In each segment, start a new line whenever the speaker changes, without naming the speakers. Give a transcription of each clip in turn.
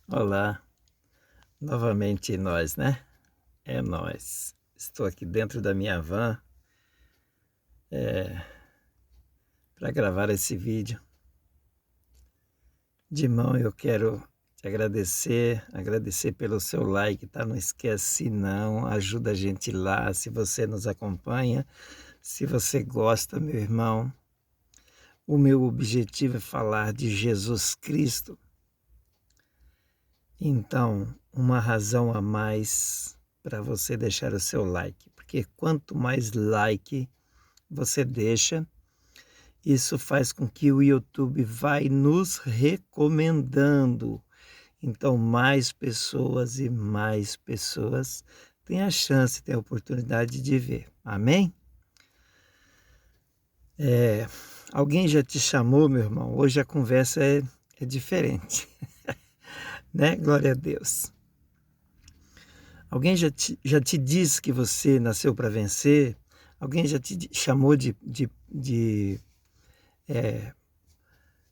Olá, novamente nós, né? É nós. Estou aqui dentro da minha van para gravar esse vídeo. De mão eu quero te agradecer pelo seu like, tá? Não esquece não, ajuda a gente lá, se você nos acompanha, se você gosta, meu irmão. O meu objetivo é falar de Jesus Cristo. Então, uma razão a mais para você deixar o seu like, porque quanto mais like você deixa, isso faz com que o YouTube vai nos recomendando. Então, mais pessoas têm a chance, têm a oportunidade de ver. Amém? Alguém já te chamou, meu irmão? Hoje a conversa é diferente, né? Glória a Deus. Alguém já te disse que você nasceu para vencer? Alguém já te chamou de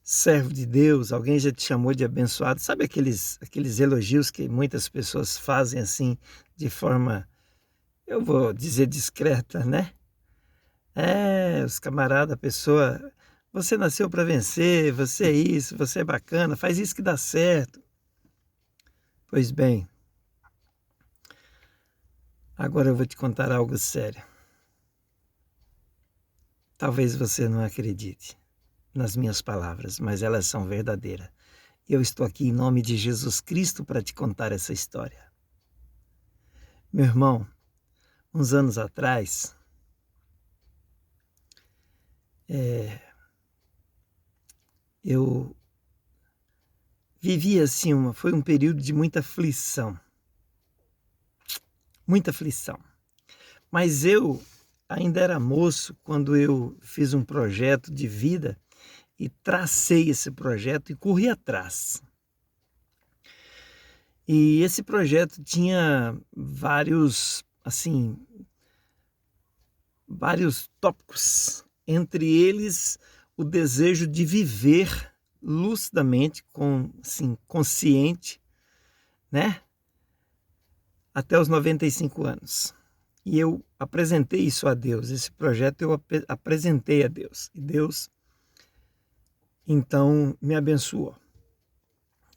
servo de Deus? Alguém já te chamou de abençoado? Sabe aqueles elogios que muitas pessoas fazem assim, de forma, eu vou dizer, discreta, né? Os camaradas, a pessoa, você nasceu para vencer, você é isso, você é bacana, faz isso que dá certo. Pois bem, agora eu vou te contar algo sério. Talvez você não acredite nas minhas palavras, mas elas são verdadeiras. Eu estou aqui em nome de Jesus Cristo para te contar essa história. Meu irmão, uns anos atrás, eu vivi assim, foi um período de muita aflição. Muita aflição. Mas eu ainda era moço quando eu fiz um projeto de vida e tracei esse projeto e corri atrás. E esse projeto tinha vários tópicos, entre eles o desejo de viver lucidamente, consciente, né? Até os 95 anos. E eu apresentei isso a Deus, esse projeto eu apresentei a Deus. E Deus, então, me abençoou.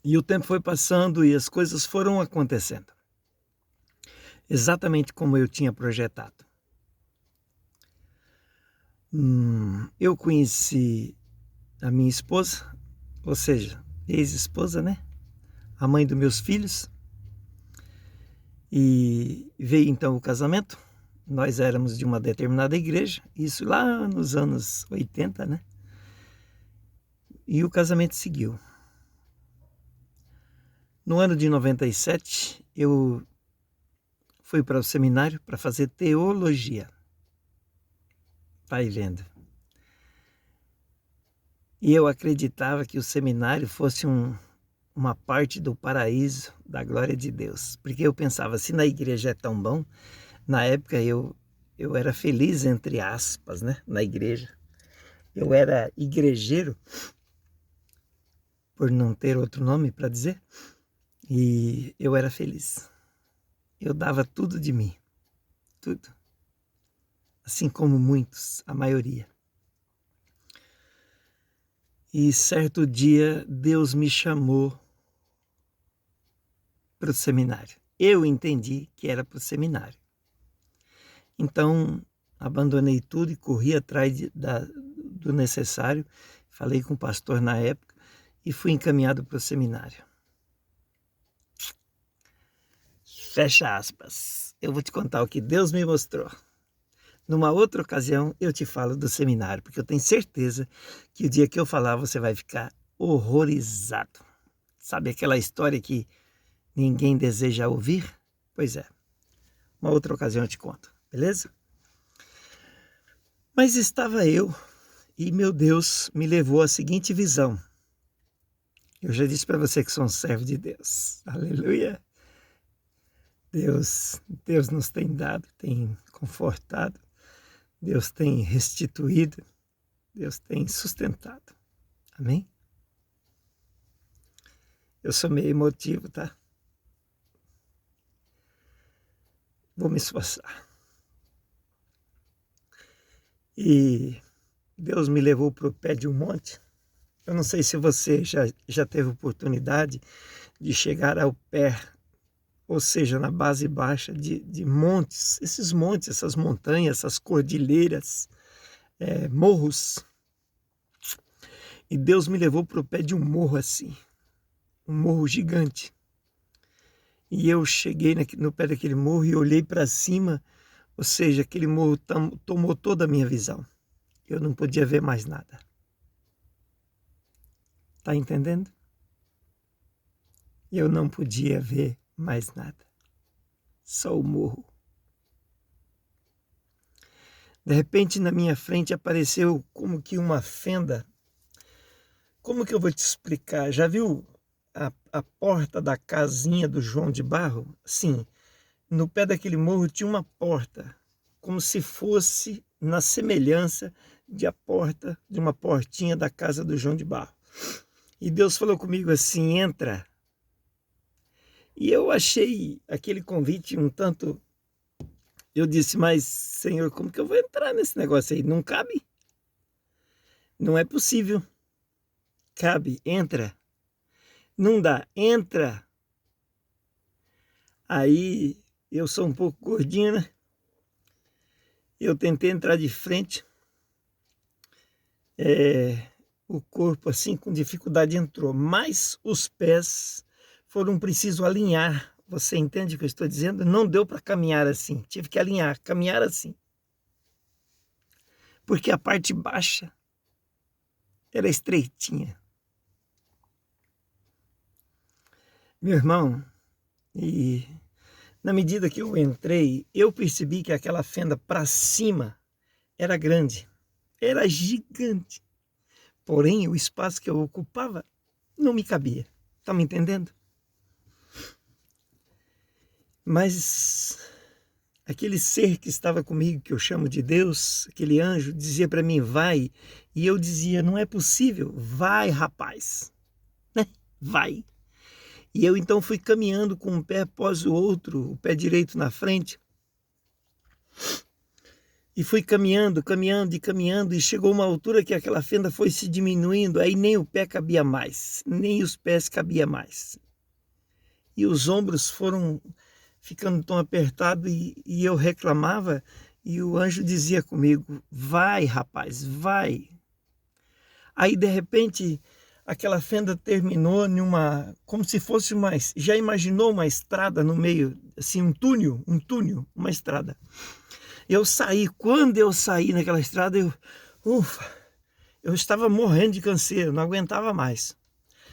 E o tempo foi passando e as coisas foram acontecendo. Exatamente como eu tinha projetado. Eu conheci a minha esposa, ou seja, ex-esposa, né? A mãe dos meus filhos. E veio então o casamento. Nós éramos de uma determinada igreja, isso lá nos anos 80, né? E o casamento seguiu. No ano de 97, eu fui para o seminário para fazer teologia. Vai vendo. E eu acreditava que o seminário fosse uma parte do paraíso, da glória de Deus. Porque eu pensava, se na igreja é tão bom, na época eu era feliz, entre aspas, né, na igreja. Eu era igrejeiro, por não ter outro nome para dizer, e eu era feliz. Eu dava tudo de mim, tudo. Assim como muitos, a maioria. E certo dia Deus me chamou para o seminário. Eu entendi que era para o seminário. Então abandonei tudo e corri atrás do necessário. Falei com o pastor na época e fui encaminhado para o seminário. Fecha aspas. Eu vou te contar o que Deus me mostrou. Numa outra ocasião eu te falo do seminário, porque eu tenho certeza que o dia que eu falar você vai ficar horrorizado. Sabe aquela história que ninguém deseja ouvir? Pois é, uma outra ocasião eu te conto, beleza? Mas estava eu e meu Deus me levou à seguinte visão. Eu já disse para você que sou um servo de Deus. Aleluia! Deus nos tem dado, tem confortado, Deus tem restituído, Deus tem sustentado. Amém? Eu sou meio emotivo, tá? Vou me esforçar. E Deus me levou para o pé de um monte. Eu não sei se você já teve oportunidade de chegar ao pé, ou seja, na base baixa de montes, esses montes, essas montanhas, essas cordilheiras, morros. E Deus me levou para o pé de um morro assim, um morro gigante. E eu cheguei no pé daquele morro e olhei para cima, ou seja, aquele morro tomou toda a minha visão. Eu não podia ver mais nada. Tá entendendo? Eu não podia ver mais nada. Só o morro. De repente, na minha frente apareceu como que uma fenda. Como que eu vou te explicar? Já viu a porta da casinha do João de Barro? Sim, no pé daquele morro tinha uma porta, como se fosse na semelhança de a porta, de uma portinha da casa do João de Barro. E Deus falou comigo assim, entra. E eu achei aquele convite um tanto... Eu disse, mas Senhor, como que eu vou entrar nesse negócio aí? Não cabe? Não é possível. Cabe, entra. Não dá, entra. Aí eu sou um pouco gordinho, né? Eu tentei entrar de frente. O corpo assim com dificuldade entrou, mas os pés foram preciso alinhar. Você entende o que eu estou dizendo? Não deu para caminhar assim, tive que alinhar, caminhar assim. Porque a parte baixa era estreitinha. Meu irmão, e na medida que eu entrei, eu percebi que aquela fenda para cima era grande, era gigante. Porém, o espaço que eu ocupava não me cabia. Tá me entendendo? Mas aquele ser que estava comigo, que eu chamo de Deus, aquele anjo, dizia para mim, vai. E eu dizia, não é possível. Vai, rapaz. Né? Vai. E eu então fui caminhando com um pé após o outro, o pé direito na frente. E fui caminhando, caminhando e caminhando, e chegou uma altura que aquela fenda foi se diminuindo, aí nem o pé cabia mais, nem os pés cabia mais. E os ombros foram ficando tão apertados e eu reclamava, e o anjo dizia comigo, vai rapaz, vai. Aí de repente aquela fenda terminou numa, como se fosse uma, já imaginou uma estrada no meio, assim um túnel, uma estrada. Eu saí, quando eu saí naquela estrada, eu estava morrendo de canseiro, não aguentava mais.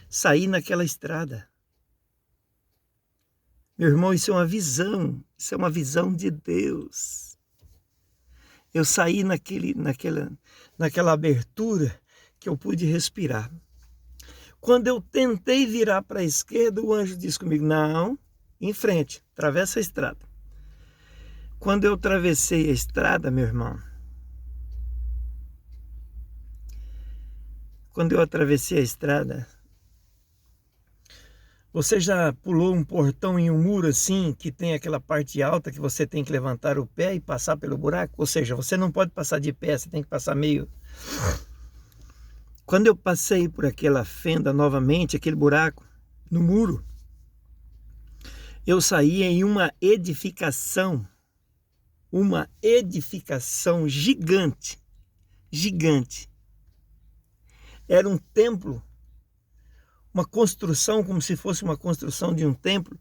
Saí naquela estrada. Meu irmão, isso é uma visão de Deus. Eu saí naquela abertura que eu pude respirar. Quando eu tentei virar para a esquerda, o anjo disse comigo, não, em frente, atravessa a estrada. Quando eu atravessei a estrada, meu irmão, você já pulou um portão em um muro assim, que tem aquela parte alta que você tem que levantar o pé e passar pelo buraco? Ou seja, você não pode passar de pé, você tem que passar meio... Quando eu passei por aquela fenda novamente, aquele buraco no muro, eu saí em uma edificação gigante, gigante. Era um templo, uma construção como se fosse uma construção de um templo,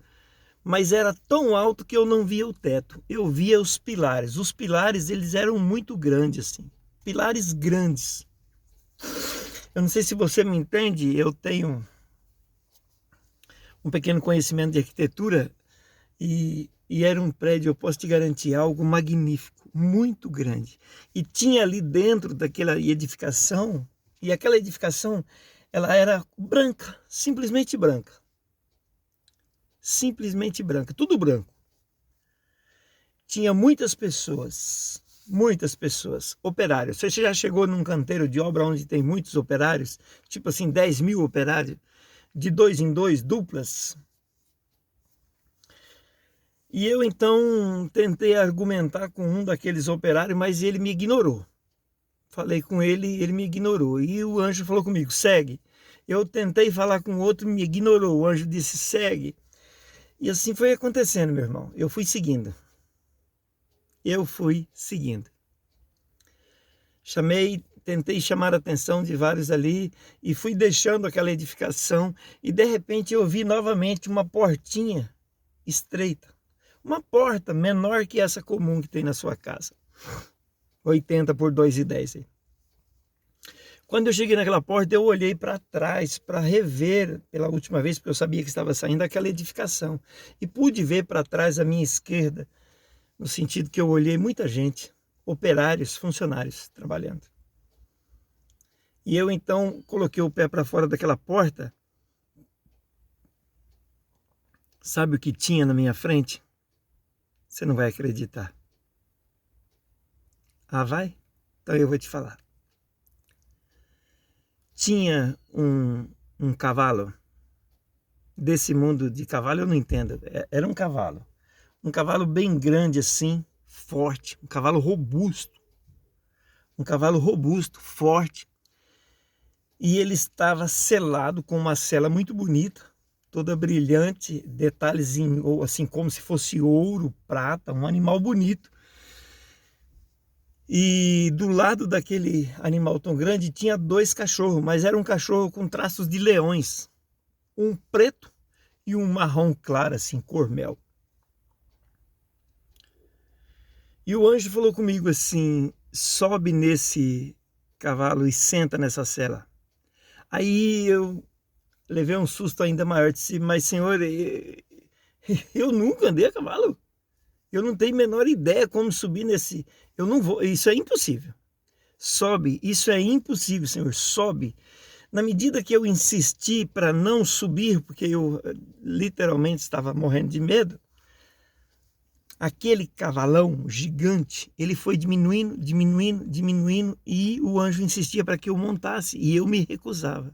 mas era tão alto que eu não via o teto, eu via os pilares. Os pilares, eles eram muito grandes, assim, pilares grandes. Eu não sei se você me entende, eu tenho um pequeno conhecimento de arquitetura e era um prédio, eu posso te garantir, algo magnífico, muito grande. E tinha ali dentro daquela edificação, e aquela edificação, ela era branca, simplesmente branca. Simplesmente branca, tudo branco. Tinha muitas pessoas, operários. Você já chegou num canteiro de obra onde tem muitos operários? Tipo assim, 10 mil operários? de 2 em 2, duplas. E eu então tentei argumentar com um daqueles operários, mas ele me ignorou. Falei com ele, ele me ignorou. E o anjo falou comigo, segue. Eu tentei falar com o outro, me ignorou. O anjo disse, segue. E assim foi acontecendo, meu irmão. Eu fui seguindo. Tentei chamar a atenção de vários ali e fui deixando aquela edificação e de repente eu vi novamente uma portinha estreita. Uma porta menor que essa comum que tem na sua casa. 80 por 2,10 aí. Quando eu cheguei naquela porta, eu olhei para trás para rever pela última vez, porque eu sabia que estava saindo daquela edificação. E pude ver para trás à minha esquerda, no sentido que eu olhei muita gente, operários, funcionários trabalhando. E eu então coloquei o pé para fora daquela porta. Sabe o que tinha na minha frente? Você não vai acreditar. Ah, vai? Então eu vou te falar. Tinha um cavalo. Desse mundo de cavalo eu não entendo. Era um cavalo bem grande assim, forte, um cavalo robusto, forte. E ele estava selado com uma sela muito bonita, toda brilhante, detalhes assim como se fosse ouro, prata, um animal bonito. E do lado daquele animal tão grande tinha 2 cachorros, mas era um cachorro com traços de leões, um preto e um marrom claro, assim, cor mel. E o anjo falou comigo assim, sobe nesse cavalo e senta nessa sela. Aí eu levei um susto ainda maior, disse, mas senhor, eu nunca andei a cavalo. Eu não tenho a menor ideia como subir nesse... Eu não vou, isso é impossível. Sobe, isso é impossível, senhor, sobe. Na medida que eu insisti para não subir, porque eu literalmente estava morrendo de medo, aquele cavalão gigante, ele foi diminuindo, e o anjo insistia para que eu montasse, e eu me recusava.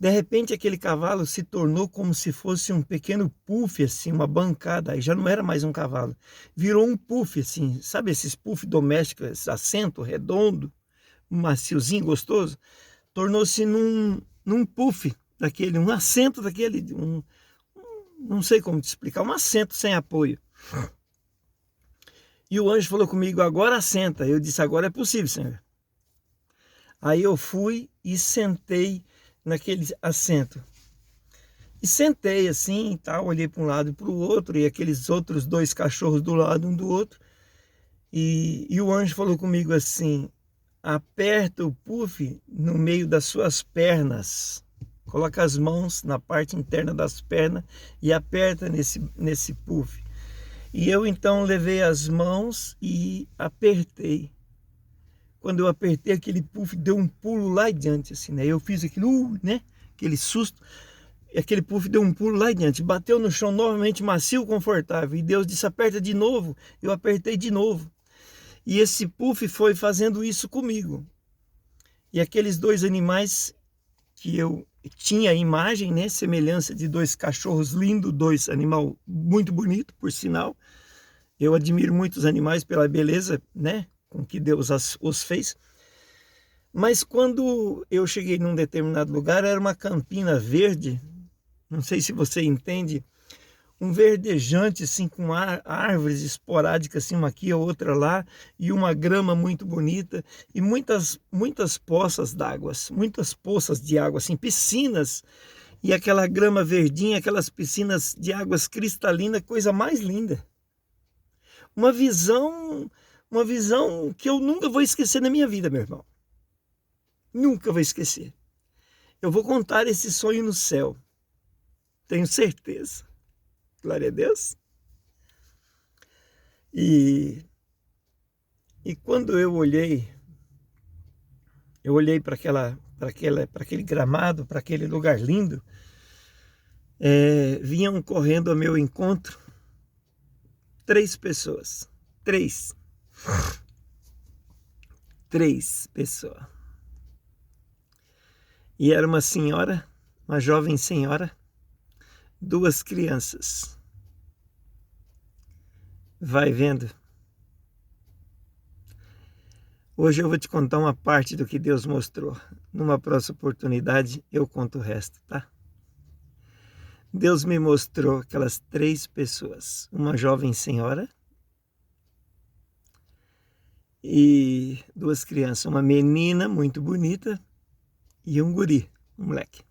De repente aquele cavalo se tornou como se fosse um pequeno puff, assim, uma bancada, aí já não era mais um cavalo, virou um puff, assim, sabe esses puff domésticos, esse assento redondo, maciozinho, gostoso, tornou-se num puff daquele, um assento daquele, não sei como te explicar, um assento sem apoio. E o anjo falou comigo, agora senta. Eu disse, agora é possível, senhor. Aí eu fui e sentei naquele assento. E sentei assim e tal, olhei para um lado e para o outro, e aqueles outros 2 cachorros do lado um do outro. E o anjo falou comigo assim, aperta o puff no meio das suas pernas. Coloca as mãos na parte interna das pernas e aperta nesse puff. E eu então levei as mãos e apertei. Quando eu apertei, aquele puff deu um pulo lá adiante, assim, né? Eu fiz aquilo, né? Aquele susto. E aquele puff deu um pulo lá adiante. Bateu no chão novamente, macio, confortável. E Deus disse, aperta de novo. Eu apertei de novo. E esse puff foi fazendo isso comigo. E aqueles 2 animais que eu tinha a imagem, né? Semelhança de 2 cachorros lindos, 2 animais muito bonitos, por sinal. Eu admiro muito os animais pela beleza, né? Com que Deus os fez. Mas quando eu cheguei num determinado lugar, era uma campina verde, não sei se você entende, um verdejante assim com árvores esporádicas, assim, uma aqui, a outra lá, e uma grama muito bonita, e muitas poças d'água, muitas poças de água, assim, piscinas, e aquela grama verdinha, aquelas piscinas de águas cristalinas, coisa mais linda. Uma visão que eu nunca vou esquecer na minha vida, meu irmão. Nunca vou esquecer. Eu vou contar esse sonho no céu. Tenho certeza. Glória a Deus. E quando eu olhei para aquele gramado, para aquele lugar lindo, vinham correndo ao meu encontro 3 pessoas. 3 pessoas. E era uma senhora uma jovem senhora, duas crianças. Vai vendo. Hoje eu vou te contar uma parte do que Deus mostrou. Numa próxima oportunidade eu conto o resto, tá? Deus me mostrou aquelas três pessoas. Uma jovem senhora e duas crianças. Uma menina muito bonita e um guri, um moleque.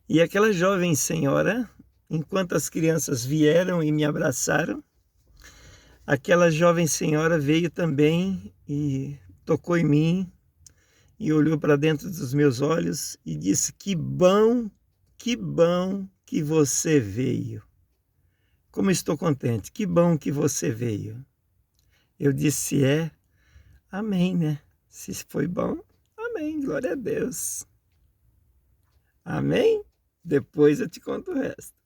E aquela jovem senhora, enquanto as crianças vieram e me abraçaram, aquela jovem senhora veio também e tocou em mim e olhou para dentro dos meus olhos e disse: que bom que você veio. Como estou contente, que bom que você veio. Eu disse: amém, né? Se foi bom, amém, glória a Deus. Amém? Depois eu te conto o resto.